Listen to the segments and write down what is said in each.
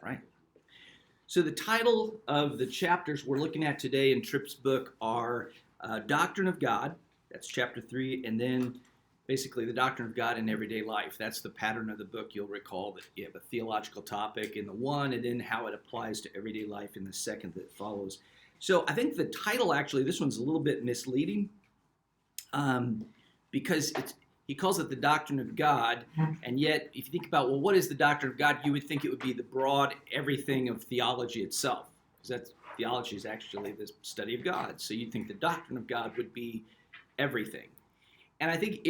Right. So the title of the chapters we're looking at today in Tripp's book are Doctrine of God, that's chapter 3, and then basically the doctrine of God in everyday life. That's the pattern of the book. You'll recall that you have a theological topic in the one, and then how it applies to everyday life in the second that follows. So I think the title, actually, this one's a little bit misleading because he calls it the doctrine of God, and yet if you think about, well, what is the doctrine of God, you would think it would be the broad everything of theology itself, because theology is actually the study of God. So you'd think the doctrine of God would be everything. And I think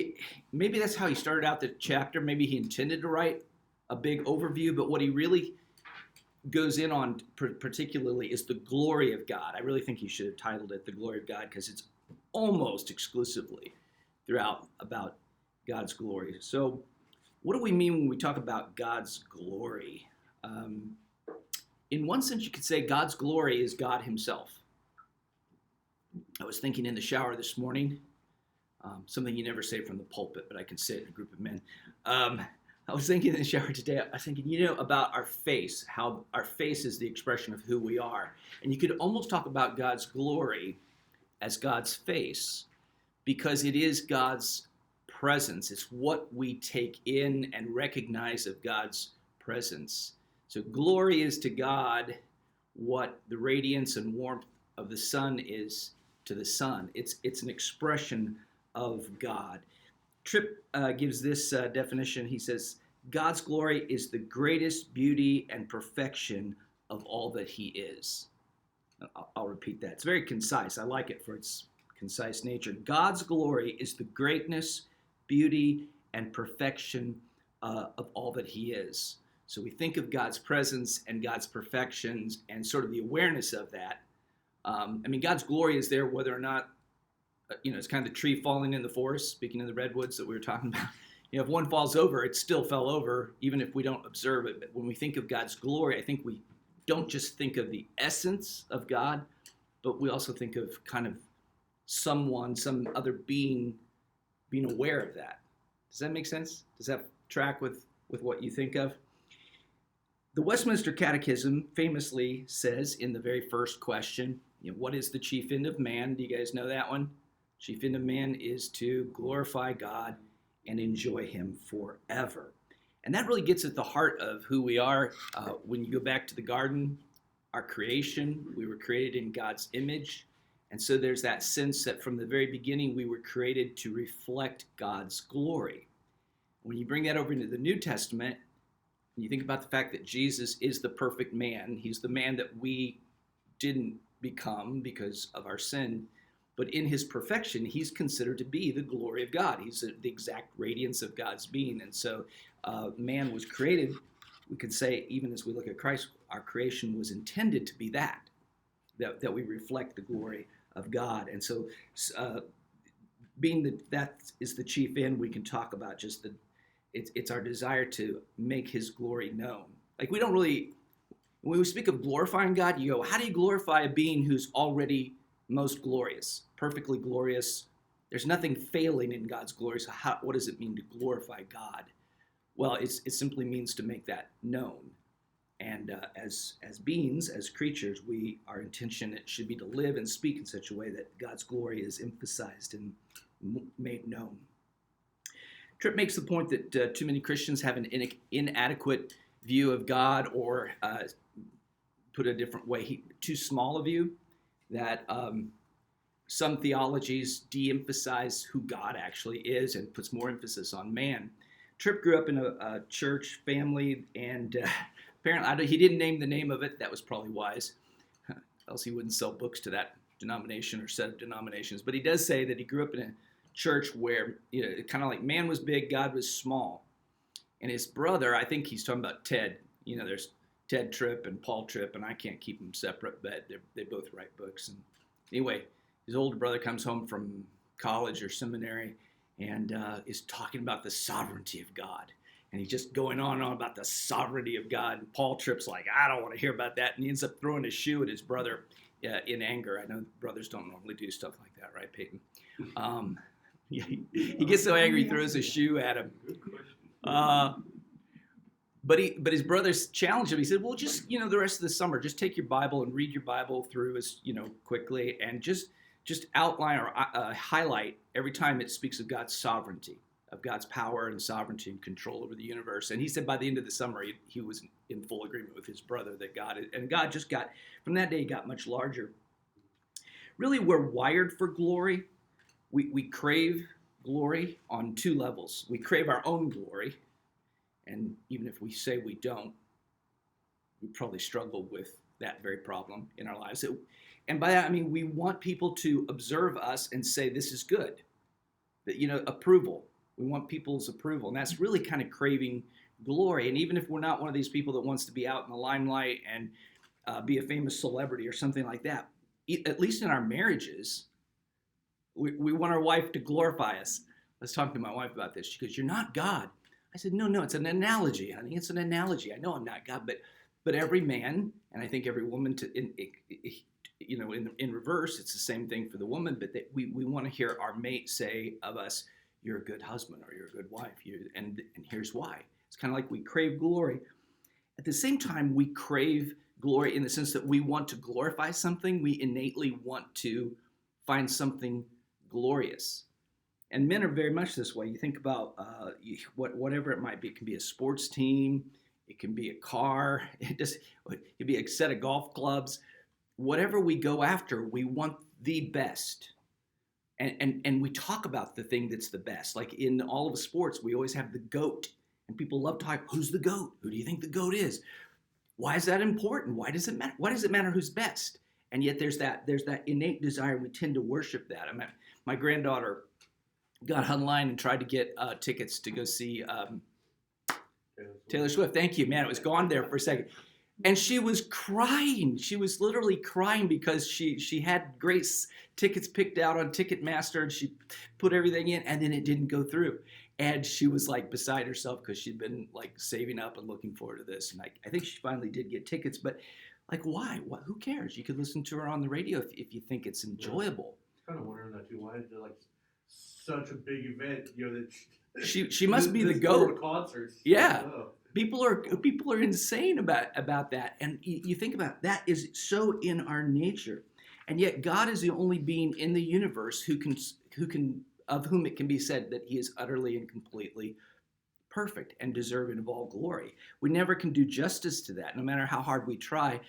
maybe that's how he started out the chapter. Maybe he intended to write a big overview, but what he really goes in on particularly is the glory of God. I really think he should have titled it The Glory of God, because it's almost exclusively throughout about God's glory. So what do we mean when we talk about God's glory? In one sense, you could say God's glory is God himself. I was thinking in the shower this morning, something you never say from the pulpit, but I can say it in a group of men. I was thinking in the shower today, I was thinking, about our face, how our face is the expression of who we are. And you could almost talk about God's glory as God's face, because it is God's presence. It's what we take in and recognize of God's presence. So glory is to God what the radiance and warmth of the sun is to the sun. It's an expression of God. Tripp gives this definition. He says, God's glory is the greatest beauty and perfection of all that he is. I'll repeat that. It's very concise. I like it for its concise nature. God's glory is the greatness, beauty, and perfection of all that he is. So we think of God's presence and God's perfections and sort of the awareness of that. God's glory is there whether or not, it's kind of the tree falling in the forest, speaking of the redwoods that we were talking about. If one falls over, it still fell over, even if we don't observe it. But when we think of God's glory, I think we don't just think of the essence of God, but we also think of kind of some other being aware of that. Does that make sense? Does that track with what you think of? The Westminster Catechism famously says in the very first question, what is the chief end of man? Do you guys know that one? Chief end of man is to glorify God and enjoy him forever. And that really gets at the heart of who we are. When you go back to the garden, our creation, we were created in God's image. And so there's that sense that from the very beginning, we were created to reflect God's glory. When you bring that over into the New Testament, and you think about the fact that Jesus is the perfect man, he's the man that we didn't become because of our sin, but in his perfection, he's considered to be the glory of God. He's the exact radiance of God's being. And so man was created, we could say, even as we look at Christ, our creation was intended to be that we reflect the glory of God. And so being that is the chief end, we can talk about just it's our desire to make his glory known. Like we don't really, when we speak of glorifying God, you go, how do you glorify a being who's already most glorious, perfectly glorious? There's nothing failing in God's glory. So what does it mean to glorify God? Well, it simply means to make that known. And as beings, as creatures, our intention it should be to live and speak in such a way that God's glory is emphasized and made known. Tripp makes the point that too many Christians have an inadequate view of God, or put a different way, too small a view, that some theologies de-emphasize who God actually is and puts more emphasis on man. Tripp grew up in a church family, and apparently he didn't name the name of it. That was probably wise, else he wouldn't sell books to that denomination or set of denominations. But he does say that he grew up in a church where, kind of like man was big, God was small. And his brother, I think he's talking about Ted. There's Ted Tripp and Paul Tripp, and I can't keep them separate, but they both write books. And anyway, his older brother comes home from college or seminary and is talking about the sovereignty of God. And he's just going on and on about the sovereignty of God. And Paul Tripp's like, I don't want to hear about that. And he ends up throwing his shoe at his brother in anger. I know brothers don't normally do stuff like that, right, Peyton? He gets so angry he throws his shoe at him. But his brothers challenged him. He said, "Well, just the rest of the summer, just take your Bible and read your Bible through as quickly, and just outline or highlight every time it speaks of God's sovereignty, of God's power and sovereignty and control over the universe." And he said by the end of the summer, he was in full agreement with his brother that God just got, from that day, got much larger. Really, we're wired for glory. We crave glory on two levels. We crave our own glory. And even if we say we don't, we probably struggle with that very problem in our lives. And by that, I mean we want people to observe us and say, this is good. That, approval. We want people's approval. And that's really kind of craving glory. And even if we're not one of these people that wants to be out in the limelight and be a famous celebrity or something like that, at least in our marriages, we want our wife to glorify us. I was talking to my wife about this. She goes, "You're not God." I said, no, it's an analogy, honey. It's an analogy. I know I'm not God, but every man, and I think every woman, in reverse, it's the same thing for the woman. But we want to hear our mate say of us, "You're a good husband," or "You're a good wife," and here's why. It's kind of like we crave glory. At the same time, we crave glory in the sense that we want to glorify something. We innately want to find something glorious. And men are very much this way. You think about whatever it might be. It can be a sports team. It can be a car. It could be a set of golf clubs. Whatever we go after, we want the best. And we talk about the thing that's the best. Like in all of the sports, we always have the GOAT. And people love talking, who's the GOAT? Who do you think the GOAT is? Why is that important? Why does it matter? Why does it matter who's best? And yet there's that innate desire. We tend to worship that. I mean, my granddaughter got online and tried to get tickets to go see Taylor Swift. Thank you, man. It was gone there for a second. And she was crying. She was literally crying because she had great tickets picked out on Ticketmaster, and she put everything in, and then it didn't go through. And she was like beside herself because she'd been like saving up and looking forward to this. And I think she finally did get tickets, but like, why? Who cares? You could listen to her on the radio if you think it's enjoyable. I was kind of wondering that too. Why is there like such a big event? That she must be the GOAT. Concerts. Yeah. People are insane about that, and you think about it, that is so in our nature, and yet God is the only being in the universe who can of whom it can be said that He is utterly and completely perfect and deserving of all glory. We never can do justice to that, no matter how hard we try.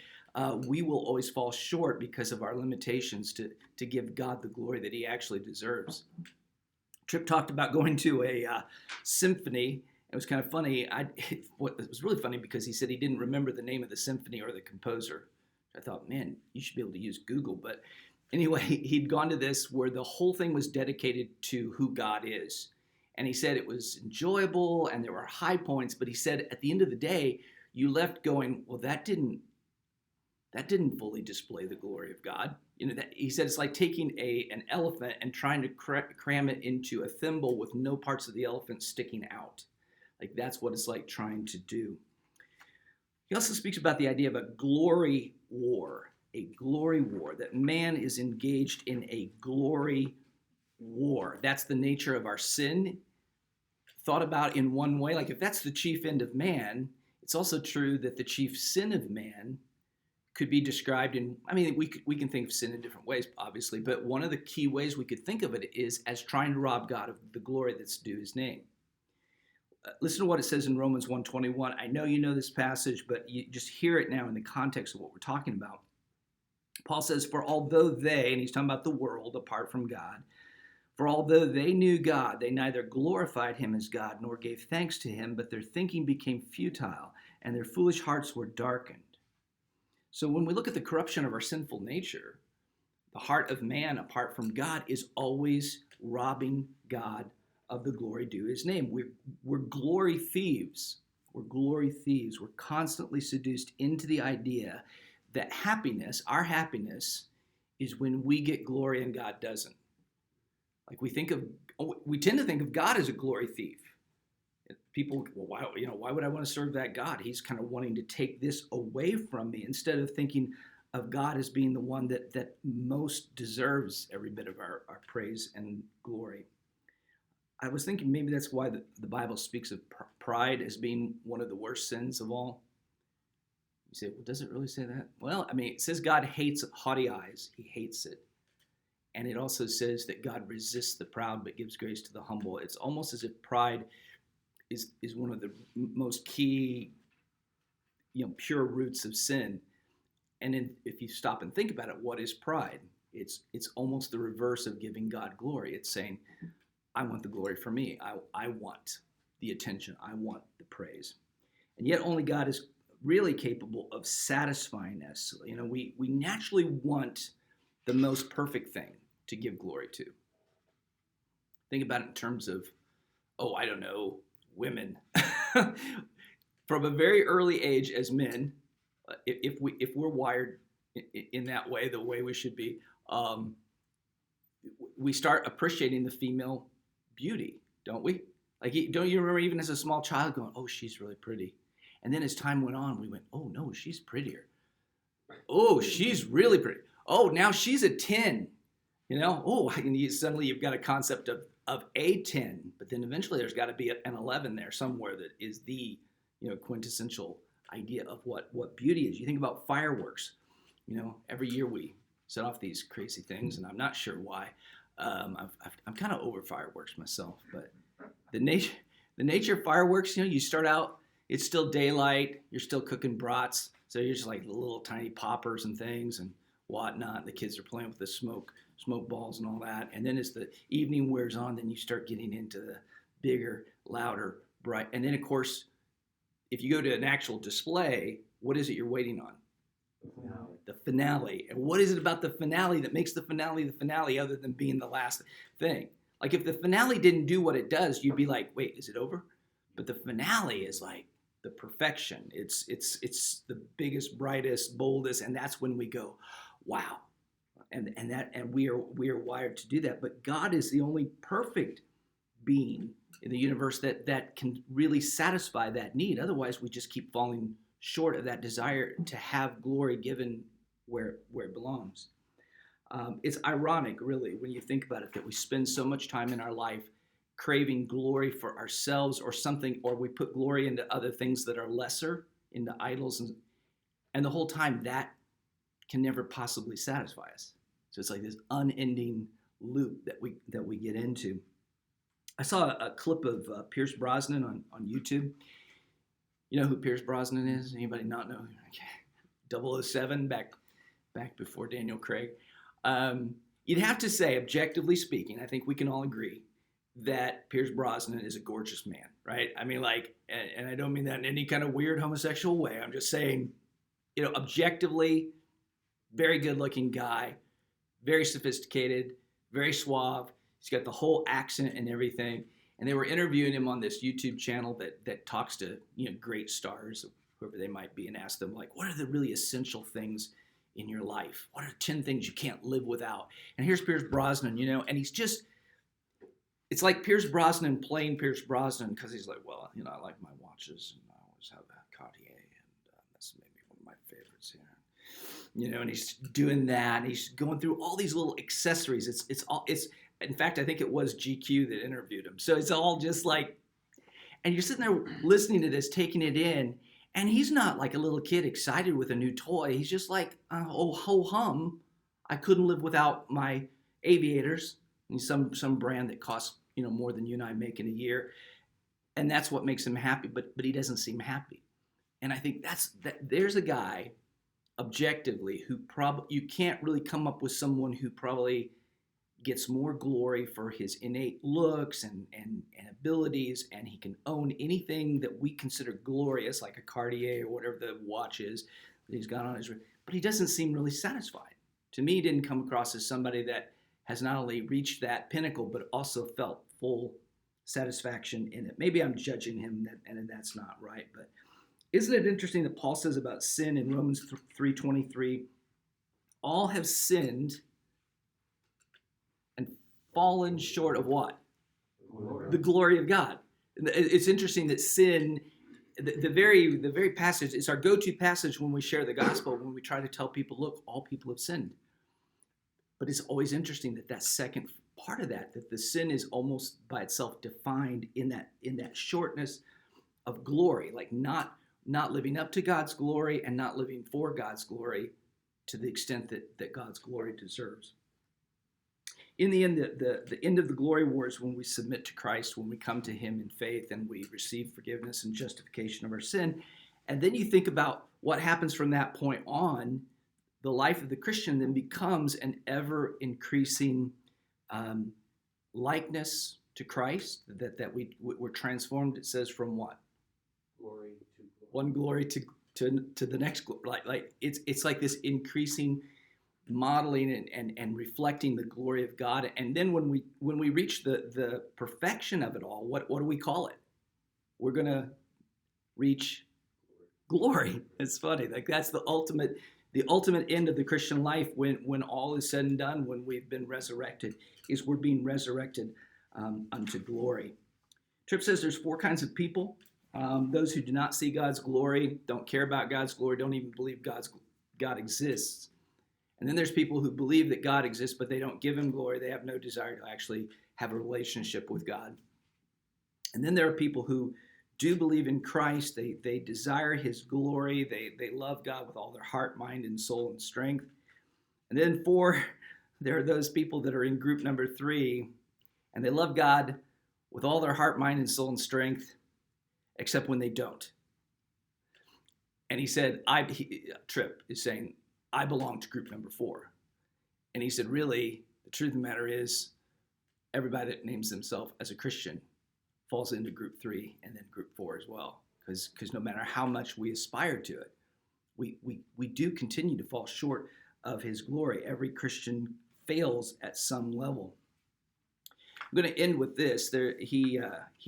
We will always fall short because of our limitations to give God the glory that He actually deserves. Tripp talked about going to a symphony. It was kind of funny. It was really funny because he said he didn't remember the name of the symphony or the composer. I thought, man, you should be able to use Google. But anyway, he'd gone to this where the whole thing was dedicated to who God is. And he said it was enjoyable and there were high points, but he said at the end of the day, you left going, well, that didn't fully display the glory of God. He said it's like taking an elephant and trying to cram it into a thimble with no parts of the elephant sticking out. Like that's what it's like trying to do. He also speaks about the idea of a glory war, that man is engaged in a glory war. That's the nature of our sin. Thought about in one way, like if that's the chief end of man, it's also true that the chief sin of man could be described in, we can think of sin in different ways, obviously, but one of the key ways we could think of it is as trying to rob God of the glory that's due His name. Listen to what it says in Romans 1:21. I know you know this passage, but you just hear it now in the context of what we're talking about. Paul says, for although they, and he's talking about the world apart from God, for although they knew God, they neither glorified Him as God nor gave thanks to Him, but their thinking became futile and their foolish hearts were darkened. So when we look at the corruption of our sinful nature, the heart of man apart from God is always robbing God of the glory due His name. We're glory thieves. We're glory thieves. We're constantly seduced into the idea that our happiness is when we get glory and God doesn't. Like we tend to think of God as a glory thief. People, well, why would I want to serve that God? He's kind of wanting to take this away from me, instead of thinking of God as being the one that most deserves every bit of our praise and glory. I was thinking maybe that's why the Bible speaks of pride as being one of the worst sins of all. You say, well, does it really say that? Well, I mean, it says God hates haughty eyes. He hates it. And it also says that God resists the proud but gives grace to the humble. It's almost as if pride is one of the most key, pure roots of sin. And if you stop and think about it, what is pride? It's almost the reverse of giving God glory. It's saying, I want the glory for me. I want the attention. I want the praise. And yet only God is really capable of satisfying us. We naturally want the most perfect thing to give glory to. Think about it in terms of, I don't know, women. From a very early age as men, if we're wired in that way, the way we should be, we start appreciating the female beauty, don't we? Like, don't you remember even as a small child going, oh, she's really pretty. And then as time went on, we went, oh, no, she's prettier. Oh, she's really pretty. Oh, now she's a 10. Suddenly you've got a concept of a 10, but then eventually there's got to be an 11 there somewhere that is the quintessential idea of what beauty is. You think about fireworks. Every year we set off these crazy things, and I'm not sure why. I'm kind of over fireworks myself, but the nature of fireworks, you start out, it's still daylight, you're still cooking brats, so you're just like little tiny poppers and things and whatnot. The kids are playing with the smoke balls and all that. And then as the evening wears on, then you start getting into the bigger, louder, bright. And then, of course, if you go to an actual display, what is it you're waiting on? The finale. And what is it about the finale that makes the finale other than being the last thing? Like, if the finale didn't do what it does, you'd be like, wait, is it over? But the finale is like the perfection. It's the biggest, brightest, boldest, and that's when we go, wow. And we are wired to do that. But God is the only perfect being in the universe that can really satisfy that need. Otherwise, we just keep falling short of that desire to have glory given where it belongs. It's ironic, really, when you think about it, that we spend so much time in our life craving glory for ourselves or something, or we put glory into other things that are lesser, into idols, and the whole time that can never possibly satisfy us. So it's like this unending loop that we get into. I saw a clip of Pierce Brosnan on YouTube. You know who Pierce Brosnan is? Anybody not know? Okay. 007, back before Daniel Craig. You'd have to say, objectively speaking, I think we can all agree that Pierce Brosnan is a gorgeous man, right? I mean, and I don't mean that in any kind of weird homosexual way. I'm just saying, objectively, very good-looking guy, very sophisticated, very suave. He's got the whole accent and everything. And they were interviewing him on this YouTube channel that talks to great stars, whoever they might be, and asked them, like, what are the really essential things in your life? What are 10 things you can't live without? And here's Pierce Brosnan, and he's just, it's like Pierce Brosnan playing Pierce Brosnan, because he's like, well, I like my watches, and I always have that Cartier, and that's maybe one of my favorites here. And he's doing that, and he's going through all these little accessories. It's in fact, I think it was GQ that interviewed him. So it's all just like, and you're sitting there listening to this, taking it in, and he's not like a little kid excited with a new toy. He's just like, oh, ho hum, I couldn't live without my aviators, and some brand that costs more than you and I make in a year, and that's what makes him happy. But he doesn't seem happy, and I think there's a guy, objectively, who you can't really come up with someone who probably gets more glory for his innate looks and abilities, and he can own anything that we consider glorious, like a Cartier or whatever the watch is that he's got on his wrist, but he doesn't seem really satisfied. To me, he didn't come across as somebody that has not only reached that pinnacle, but also felt full satisfaction in it. Maybe I'm judging him, and that's not right, but isn't it interesting that Paul says about sin in Romans 3:23, all have sinned and fallen short of what? The glory of God. It's interesting that sin, the very passage, is our go-to passage when we share the gospel, when we try to tell people, look, all people have sinned. But it's always interesting that second part of that the sin is almost by itself defined in that shortness of glory, like not living up to God's glory and not living for God's glory to the extent that God's glory deserves. In the end, the end of the glory war is when we submit to Christ, when we come to him in faith and we receive forgiveness and justification of our sin. And then you think about what happens from that point on. The life of the Christian then becomes an ever-increasing likeness to Christ, that we're transformed, it says, from what? Glory to glory. One glory to the next glory. Like it's like this increasing modeling and reflecting the glory of God. And then when we reach the perfection of it all, what do we call it? We're gonna reach glory. It's funny. Like that's the ultimate end of the Christian life when all is said and done, when we've been resurrected, is we're being resurrected unto glory. Tripp says there's 4 kinds of people. Those who do not see God's glory, don't care about God's glory, don't even believe God exists. And then there's people who believe that God exists, but they don't give him glory. They have no desire to actually have a relationship with God. And then there are people who do believe in Christ. They desire his glory. They love God with all their heart, mind, and soul and strength. And then 4, there are those people that are in group number 3, and they love God with all their heart, mind, and soul and strength, except when they don't. And he said, Tripp is saying, I belong to group number 4. And he said, really, the truth of the matter is, everybody that names themselves as a Christian falls into group 3 and then group 4 as well. Because no matter how much we aspire to it, we do continue to fall short of his glory. Every Christian fails at some level. I'm going to end with this. He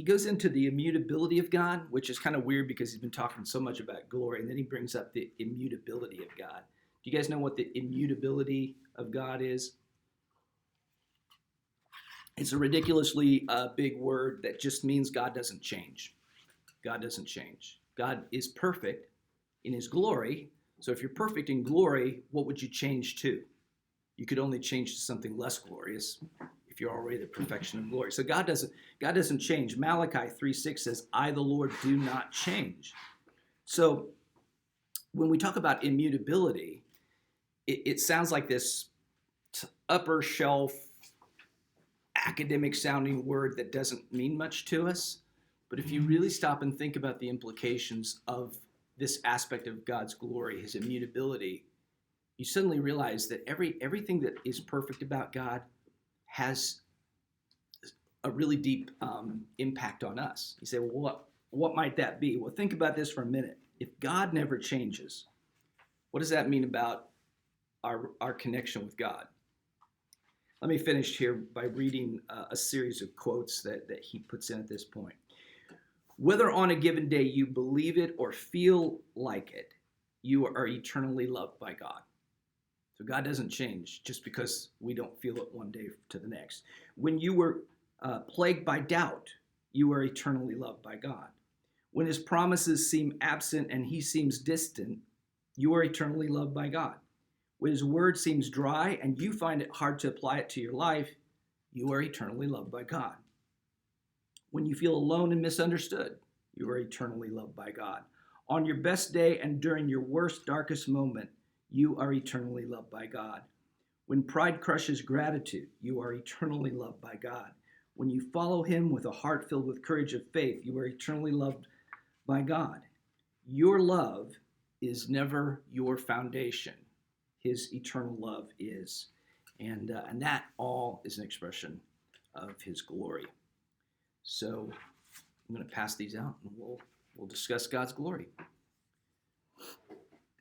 goes into the immutability of God, which is kind of weird because he's been talking so much about glory, and then he brings up the immutability of God. Do you guys know what the immutability of God is? It's a ridiculously big word that just means God doesn't change. God doesn't change. God is perfect in his glory. So if you're perfect in glory, what would you change to? You could only change to something less glorious if you're already the perfection of glory. So God doesn't change. Malachi 3:6 says, I, the Lord, do not change. So when we talk about immutability, it sounds like this upper shelf academic sounding word that doesn't mean much to us. But if you really stop and think about the implications of this aspect of God's glory, his immutability, you suddenly realize that everything that is perfect about God has a really deep impact on us. You say, well, what might that be? Well, think about this for a minute. If God never changes, what does that mean about our connection with God? Let me finish here by reading a series of quotes that he puts in at this point. Whether on a given day you believe it or feel like it, you are eternally loved by God. So God doesn't change just because we don't feel it one day to the next. When you were plagued by doubt, you are eternally loved by God. When his promises seem absent and he seems distant, you are eternally loved by God. When his word seems dry and you find it hard to apply it to your life, you are eternally loved by God. When you feel alone and misunderstood, you are eternally loved by God. On your best day and during your worst, darkest moment, you are eternally loved by God. When pride crushes gratitude, you are eternally loved by God. When you follow him with a heart filled with courage of faith, you are eternally loved by God. Your love is never your foundation. His eternal love is. And that all is an expression of his glory. So I'm going to pass these out and we'll discuss God's glory.